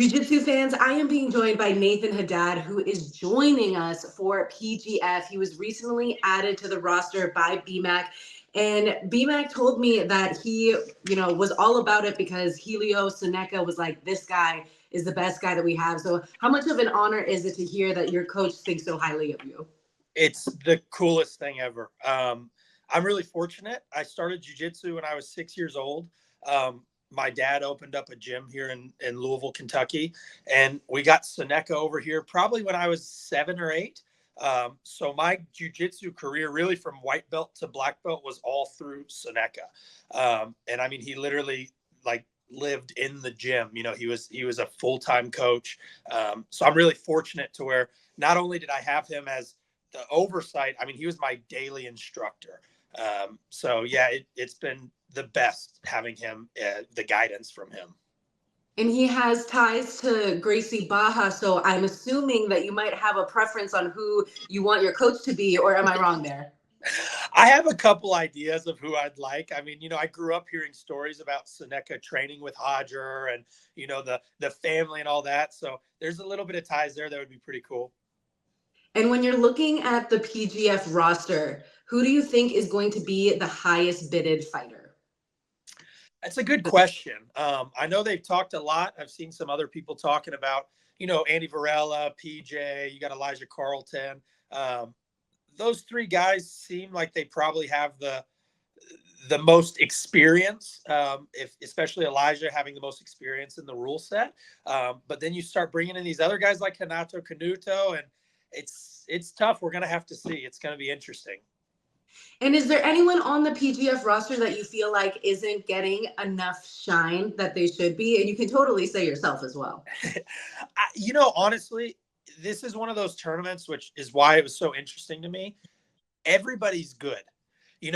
Jiu-Jitsu fans, I am being joined by Nathan Haddad, who is joining us for PGF. He was recently added to the roster by BMAC, and BMAC told me that he, was all about it because Helio Seneca was like, this guy is the best guy that we have. So how much of an honor is it to hear that your coach thinks so highly of you? It's the coolest thing ever. I'm really fortunate. I started jiu-jitsu when I was 6 years old. My dad opened up a gym here in Louisville, Kentucky, and we got Seneca over here probably when I was 7 or 8. So my jiu-jitsu career, really from white belt to black belt, was all through Seneca. And I mean, he literally lived in the gym. He was a full-time coach. So I'm really fortunate to where not only did I have him as the oversight, I mean, he was my daily instructor. So yeah, it's been the best having him, the guidance from him. And he has ties to Gracie Barra, so I'm assuming that you might have a preference on who you want your coach to be, or am I wrong there? I have a couple ideas of who I'd like. I mean, I grew up hearing stories about Seneca training with Hodger and, the family and all that. So there's a little bit of ties there that would be pretty cool. And when you're looking at the PGF roster, who do you think is going to be the highest bidded fighter? That's a good question. I know they've talked a lot. I've seen some other people talking about, Andy Varela, PJ, you got Elijah Carlton. Those three guys seem like they probably have the most experience, especially Elijah having the most experience in the rule set. But then you start bringing in these other guys like Hanato Canuto, and it's tough. We're going to have to see. It's going to be interesting. And is there anyone on the PGF roster that you feel like isn't getting enough shine that they should be? And you can totally say yourself as well. Honestly, this is one of those tournaments, which is why it was so interesting to me. Everybody's good. You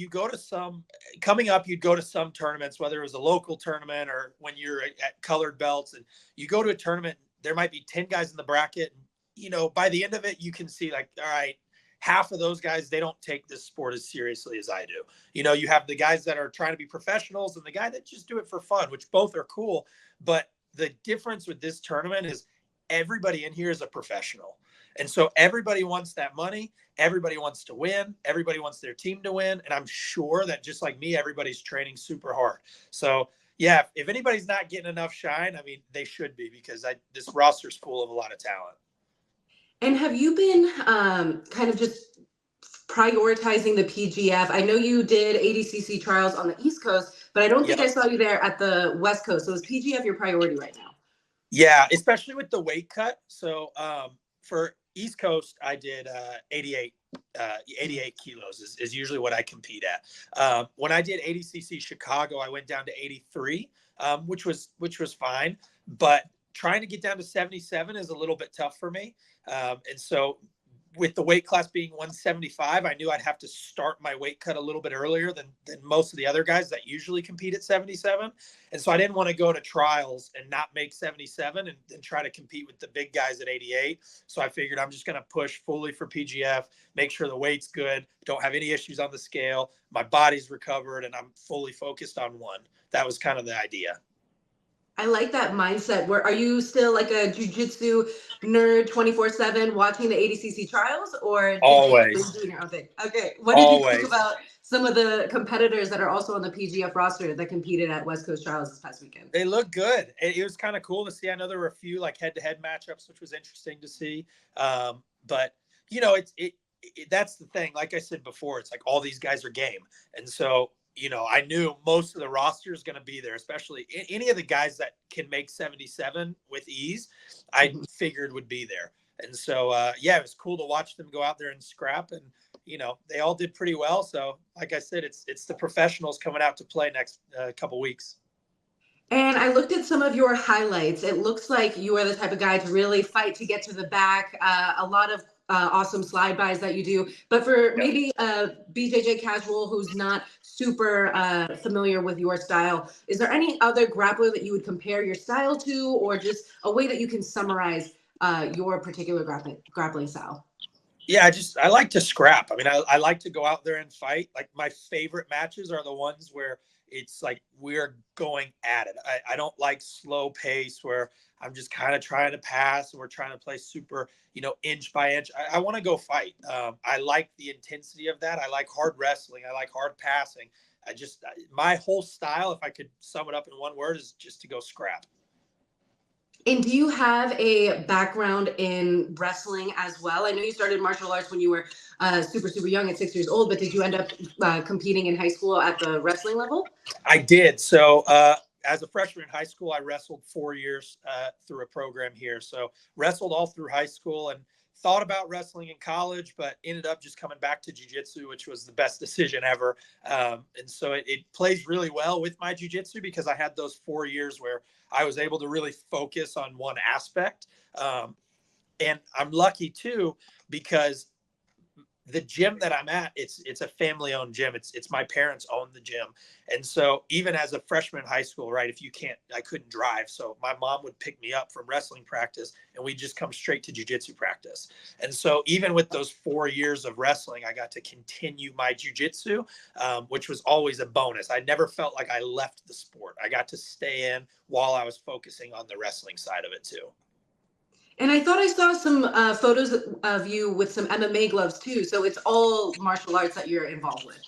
go to coming up, you'd go to some tournaments, whether it was a local tournament or when you're at colored belts, and you go to a tournament, there might be 10 guys in the bracket. And, by the end of it, you can see all right, half of those guys, they don't take this sport as seriously as I do. You have the guys that are trying to be professionals and the guy that just do it for fun, which both are cool. But the difference with this tournament is everybody in here is a professional. And so everybody wants that money. Everybody wants to win. Everybody wants their team to win. And I'm sure that just like me, everybody's training super hard. So yeah, if anybody's not getting enough shine, I mean, they should be, because this roster's full of a lot of talent. And have you been kind of just prioritizing the PGF? I know you did ADCC trials on the East Coast, but I don't think I saw you there at the West Coast. So is PGF your priority right now? Yeah, especially with the weight cut. So for East Coast, I did 88 kilos is usually what I compete at. When I did ADCC Chicago, I went down to 83, which was fine. But trying to get down to 77 is a little bit tough for me. And so with the weight class being 175, I knew I'd have to start my weight cut a little bit earlier than most of the other guys that usually compete at 77. And so I didn't want to go to trials and not make 77 and try to compete with the big guys at 88. So I figured I'm just going to push fully for PGF, make sure the weight's good, don't have any issues on the scale, my body's recovered, and I'm fully focused on one. That was kind of the idea. I like that mindset. Are you still like a jiu-jitsu nerd 24/7 watching the ADCC trials, or always doing your own thing? Okay. What did you think about some of the competitors that are also on the PGF roster that competed at West Coast trials this past weekend? They look good. It was kind of cool to see. I know there were a few head-to-head matchups, which was interesting to see. But that's the thing. Like I said before, it's like all these guys are game, and so I knew most of the roster is going to be there, especially any of the guys that can make 77 with ease, I figured would be there. And so, it was cool to watch them go out there and scrap, and, they all did pretty well. So like I said, it's the professionals coming out to play next couple weeks. And I looked at some of your highlights. It looks like you are the type of guy to really fight to get to the back. A lot of awesome slide bys that you do. But for maybe a BJJ casual who's not super familiar with your style, is there any other grappler that you would compare your style to, or just a way that you can summarize your particular grappling style? Yeah, I like to scrap. I mean, I like to go out there and fight. Like, my favorite matches are the ones where it's like we're going at it. I don't like slow pace where I'm just kind of trying to pass and we're trying to play super, inch by inch. I want to go fight. I like the intensity of that. I like hard wrestling. I like hard passing. My whole style, if I could sum it up in one word, is just to go scrap. And do you have a background in wrestling as well? I know you started martial arts when you were super, super young at 6 years old, but did you end up competing in high school at the wrestling level? I did. So as a freshman in high school, I wrestled 4 years through a program here. So wrestled all through high school and thought about wrestling in college, but ended up just coming back to jiu-jitsu, which was the best decision ever. And so it plays really well with my jiu-jitsu because I had those 4 years where I was able to really focus on one aspect. And I'm lucky too, because the gym that I'm at, it's a family owned gym. It's my parents own the gym. And so even as a freshman in high school, right, I couldn't drive. So my mom would pick me up from wrestling practice and we'd just come straight to jiu-jitsu practice. And so even with those 4 years of wrestling, I got to continue my jiu-jitsu, which was always a bonus. I never felt like I left the sport. I got to stay in while I was focusing on the wrestling side of it too. And I thought I saw some photos of you with some MMA gloves too. So it's all martial arts that you're involved with.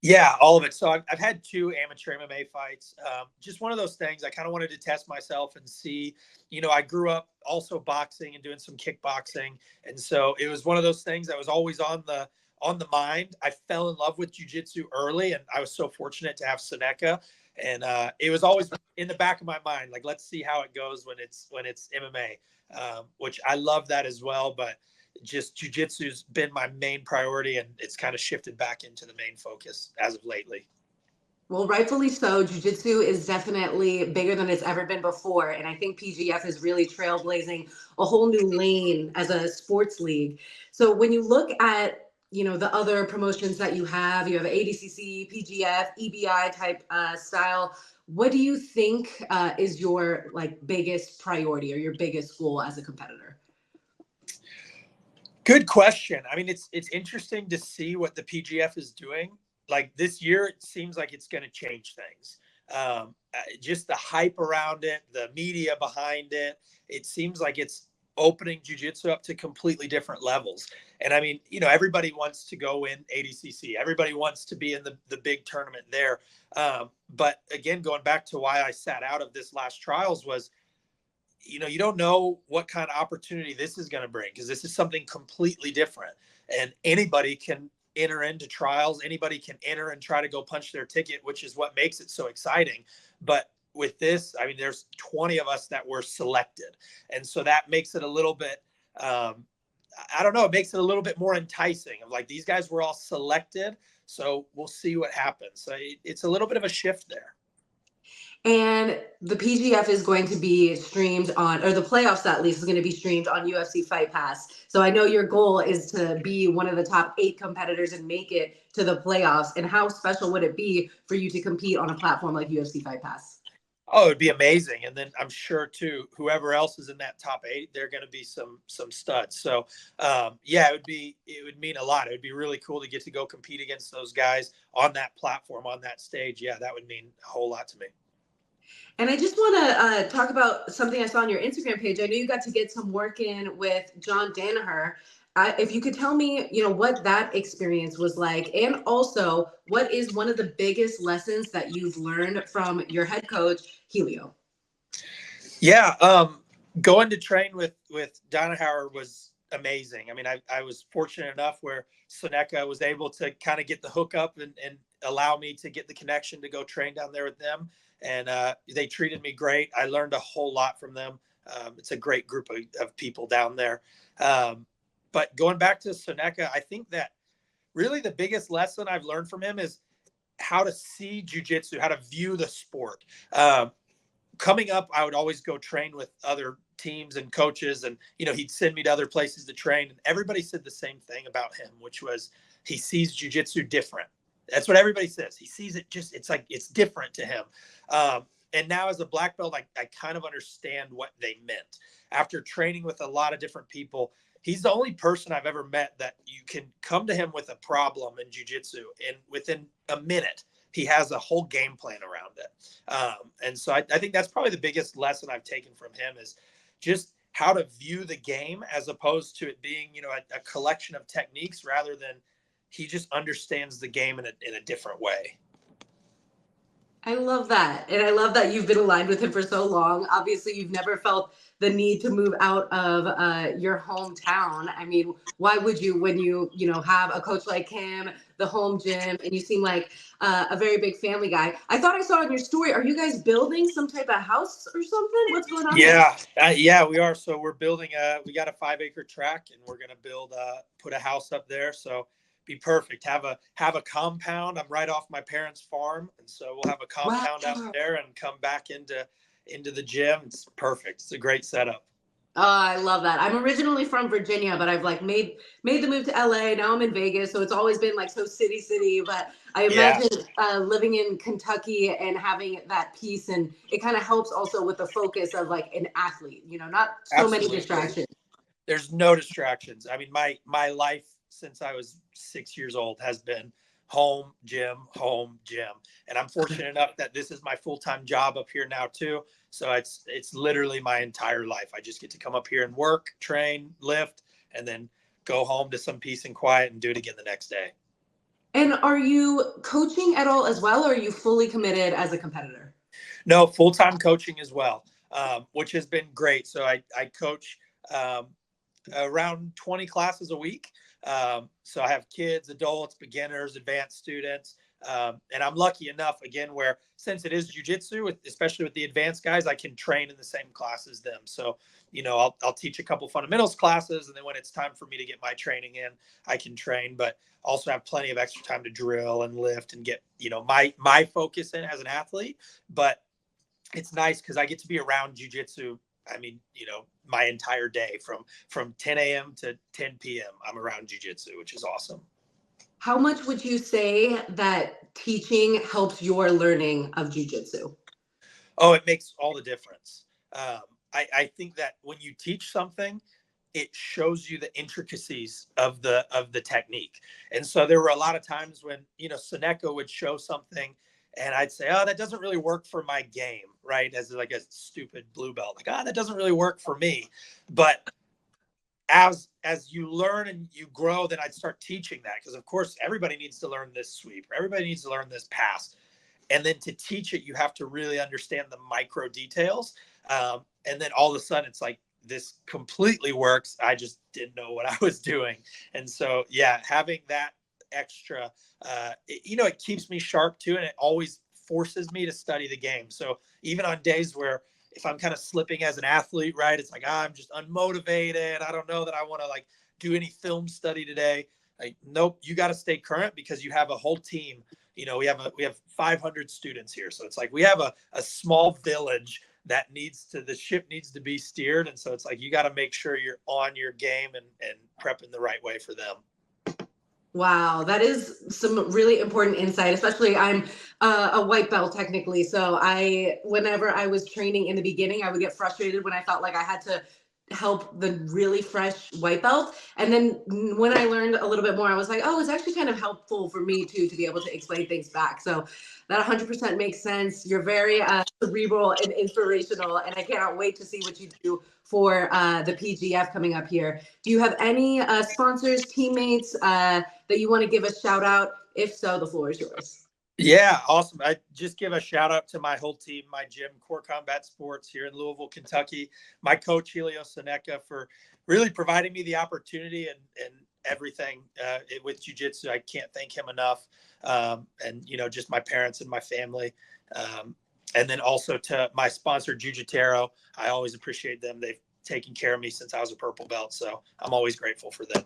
Yeah, all of it. So I've had 2 amateur MMA fights. Just one of those things. I kind of wanted to test myself and see, I grew up also boxing and doing some kickboxing. And so it was one of those things that was always on the mind. I fell in love with jiu-jitsu early, and I was so fortunate to have Seneca. And it was always in the back of my mind, like, let's see how it goes when it's MMA, which I love that as well. But just jiu-jitsu's been my main priority, and it's kind of shifted back into the main focus as of lately. Well, rightfully so. Jiu-jitsu is definitely bigger than it's ever been before. And I think PGF is really trailblazing a whole new lane as a sports league. So when you look at, the other promotions that you have ADCC, PGF, EBI type style. What do you think is your biggest priority or your biggest goal as a competitor? Good question. I mean, it's interesting to see what the PGF is doing. Like this year, it seems like it's going to change things. Just the hype around it, the media behind it. It seems like it's opening jiu-jitsu up to completely different levels. And I mean, everybody wants to go in ADCC. Everybody wants to be in the big tournament there. But again, going back to why I sat out of this last trials was, you don't know what kind of opportunity this is going to bring, because this is something completely different, and anybody can enter into trials. Anybody can enter and try to go punch their ticket, which is what makes it so exciting. But with this, I mean, there's 20 of us that were selected. And so that makes it a little bit, I don't know, it makes it a little bit more enticing of like, these guys were all selected. So we'll see what happens. So it's a little bit of a shift there. And the PGF is going to be streamed on, or the playoffs at least, is going to be streamed on UFC Fight Pass. So I know your goal is to be one of the top 8 competitors and make it to the playoffs. And how special would it be for you to compete on a platform like UFC Fight Pass? Oh, it'd be amazing. And then I'm sure too, whoever else is in that top 8, they're going to be some studs. So yeah, it would mean a lot. It would be really cool to get to go compete against those guys on that platform, on that stage. Yeah, that would mean a whole lot to me. And I just want to talk about something I saw on your Instagram page. I know you got to get some work in with John Danaher. If you could tell me, what that experience was like, and also what is one of the biggest lessons that you've learned from your head coach, Helio? Yeah, going to train with Danaher was amazing. I mean, I was fortunate enough where Seneca was able to kind of get the hook up and allow me to get the connection to go train down there with them. And they treated me great. I learned a whole lot from them. It's a great group of people down there. But going back to Seneca, I think that really the biggest lesson I've learned from him is how to see jiu-jitsu, how to view the sport. Coming up, I would always go train with other teams and coaches, and he'd send me to other places to train, and everybody said the same thing about him, which was he sees jiu-jitsu different. That's what everybody says. He sees it it's like it's different to him. And now as a black belt, I kind of understand what they meant. After training with a lot of different people, he's the only person I've ever met that you can come to him with a problem in jiu-jitsu, and within a minute he has a whole game plan around it. And so I think that's probably the biggest lesson I've taken from him is just how to view the game as opposed to it being, a collection of techniques rather than he just understands the game in a different way. I love that. And I love that you've been aligned with him for so long. Obviously, you've never felt the need to move out of your hometown. I mean, why would you when you have a coach like him, the home gym, and you seem like a very big family guy? I thought I saw in your story, are you guys building some type of house or something? What's going on? Yeah, we are. So we're building we got a 5-acre track and we're going to put a house up there. So be perfect. Have a compound. I'm right off my parents' farm, and so we'll have a compound out there and come back into the gym. It's perfect. It's a great setup. Oh, I love that. I'm originally from Virginia, but I've like made the move to LA. Now I'm in Vegas, so it's always been like so city. But I imagine living in Kentucky and having that peace, and it kind of helps also with the focus of like an athlete. Not so Absolutely. many distractions. There's no distractions. I mean, my life since I was 6 years old has been home, gym, and I'm fortunate enough that this is my full-time job up here now too. So it's literally my entire life. I just get to come up here and work, train, lift, and then go home to some peace and quiet and do it again the next day. And are you coaching at all as well, or are you fully committed as a competitor? No, full-time coaching as well, which has been great. So I coach around 20 classes a week. So I have kids, adults, beginners, advanced students. And I'm lucky enough, again, where since it is jiu-jitsu, especially with the advanced guys, I can train in the same class as them. So, I'll teach a couple fundamentals classes. And then when it's time for me to get my training in, I can train, but also have plenty of extra time to drill and lift and get, my focus in as an athlete. But it's nice because I get to be around jiu-jitsu. I mean, my entire day from 10 a.m. to 10 p.m. I'm around jiu-jitsu, which is awesome. How much would you say that teaching helps your learning of jiu-jitsu? Oh, it makes all the difference. I think that when you teach something, it shows you the intricacies of the technique. And so there were a lot of times when, Seneca would show something and I'd say, oh, that doesn't really work for my game, right? As like a stupid blue belt, like, oh, that doesn't really work for me. But as you learn and you grow, then I'd start teaching that. Because of course, everybody needs to learn this sweep. Everybody needs to learn this pass. And then to teach it, you have to really understand the micro details. And then all of a sudden it's like, this completely works. I just didn't know what I was doing. And so, yeah, having that extra, it keeps me sharp too. And it always forces me to study the game. So even on days where if I'm kind of slipping as an athlete, right, it's like, I'm just unmotivated. I don't know that I want to like do any film study today. Like, nope, you got to stay current because you have a whole team. We have 500 students here. So it's like, we have a small village that the ship needs to be steered. And so it's like, you got to make sure you're on your game and prepping the right way for them. Wow, that is some really important insight, especially I'm a white belt technically. So whenever I was training in the beginning, I would get frustrated when I felt like I had to help the really fresh white belt. And then when I learned a little bit more, I was like, oh, it's actually kind of helpful for me too, to be able to explain things back. So that 100% makes sense. You're very cerebral and inspirational, and I cannot wait to see what you do for the PGF coming up here. Do you have any sponsors, teammates that you want to give a shout out? If so, the floor is yours. Yeah, awesome. I just give a shout out to my whole team, my gym, Core Combat Sports here in Louisville, Kentucky, my coach, Helio Seneca, for really providing me the opportunity and everything with jiu-jitsu. I can't thank him enough. And, just my parents and my family. And then also to my sponsor, Jiu-Jitero. I always appreciate them. They've taken care of me since I was a purple belt. So I'm always grateful for them.